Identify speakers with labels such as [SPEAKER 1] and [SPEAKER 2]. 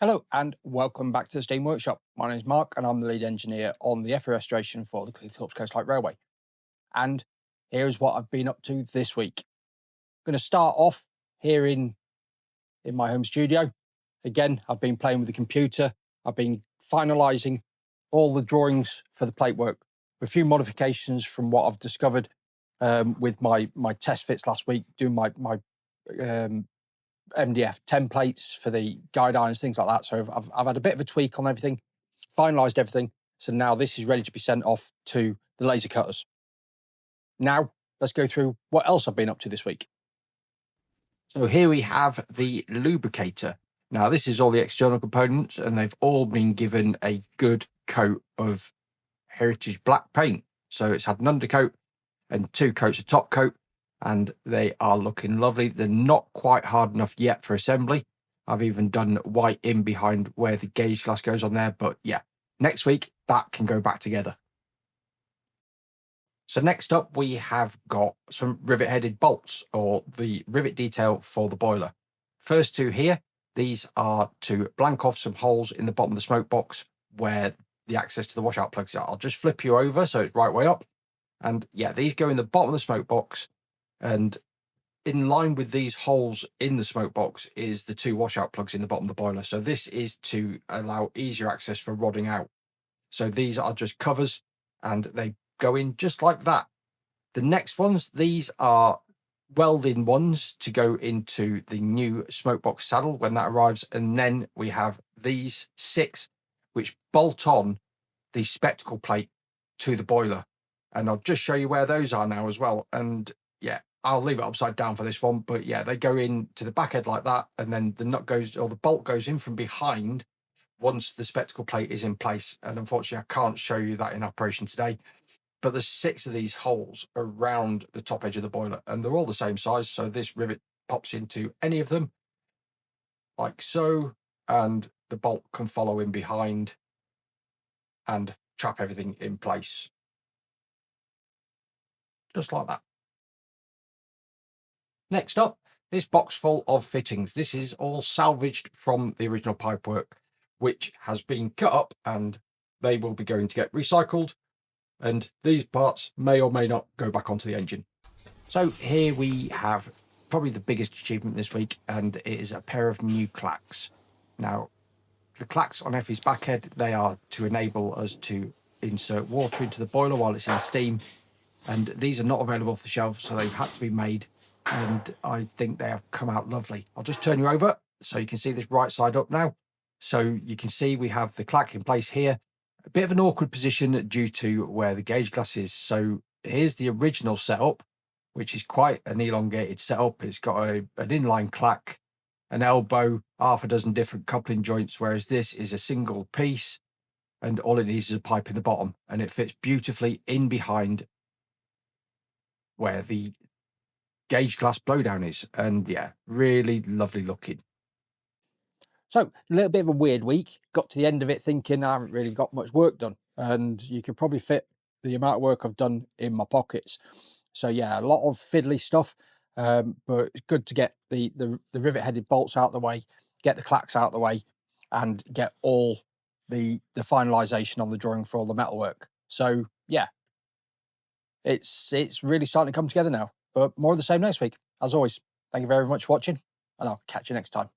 [SPEAKER 1] Hello and welcome back to the Steam Workshop. My name is Mark and I'm the lead engineer on the Effie restoration for the Cleethorpes Coast Light Railway. And here's what I've been up to this week. I'm going to start off here in my home studio. Again, I've been playing with the computer. I've been finalising all the drawings for the plate work. A few modifications from what I've discovered with my test fits last week, doing my MDF templates for the guide irons, things like that. So I've had a bit of a tweak on everything, finalised everything. So now this is ready to be sent off to the laser cutters. Now, let's go through what else I've been up to this week. So here we have the lubricator. Now, this is all the external components, and they've all been given a good coat of Heritage black paint. So it's had an undercoat and 2 coats of top coat, and they are looking lovely. They're not quite hard enough yet for assembly. I've even done white in behind where the gauge glass goes on there, but yeah, next week that can go back together. So next up, we have got some rivet-headed bolts, or the rivet detail for the boiler. First 2 here, these are to blank off some holes in the bottom of the smoke box where the access to the washout plugs are. I'll just flip you over so it's right way up. And yeah, these go in the bottom of the smoke box, and in line with these holes in the smoke box is the 2 washout plugs in the bottom of the boiler. So this is to allow easier access for rodding out. So these are just covers and they go in just like that. The next ones, these are welding ones to go into the new smoke box saddle when that arrives. And then we have these 6 which bolt on the spectacle plate to the boiler. And I'll just show you where those are now as well. And yeah, I'll leave it upside down for this one, but yeah, they go into the back head like that, and then the nut goes, or the bolt goes in from behind once the spectacle plate is in place. And unfortunately, I can't show you that in operation today, but there's 6 of these holes around the top edge of the boiler, and they're all the same size. So this rivet pops into any of them, like so, and the bolt can follow in behind and trap everything in place. Just like that. Next up, this box full of fittings. This is all salvaged from the original pipework, which has been cut up, and they will be going to get recycled. And these parts may or may not go back onto the engine. So here we have probably the biggest achievement this week, and it is a pair of new clacks. Now, the clacks on Effie's backhead, they are to enable us to insert water into the boiler while it's in steam. And these are not available off the shelf, so they've had to be made. And I think they have come out lovely. I'll just turn you over so you can see this right side up now. So you can see we have the clack in place here. A bit of an awkward position due to where the gauge glass is. So here's the original setup, which is quite an elongated setup. It's got an inline clack, an elbow, half a dozen different coupling joints, whereas this is a single piece, and all it needs is a pipe in the bottom, and it fits beautifully in behind where the gauge glass blowdown is. And yeah, really lovely looking. So a little bit of a weird week. Got to the end of it thinking I haven't really got much work done, and you could probably fit the amount of work I've done in my pockets. So yeah, a lot of fiddly stuff, but it's good to get the rivet headed bolts out of the way, get the clacks out of the way, and get all the finalisation on the drawing for all the metalwork. So yeah, it's really starting to come together now. But more of the same next week. As always, thank you very much for watching, and I'll catch you next time.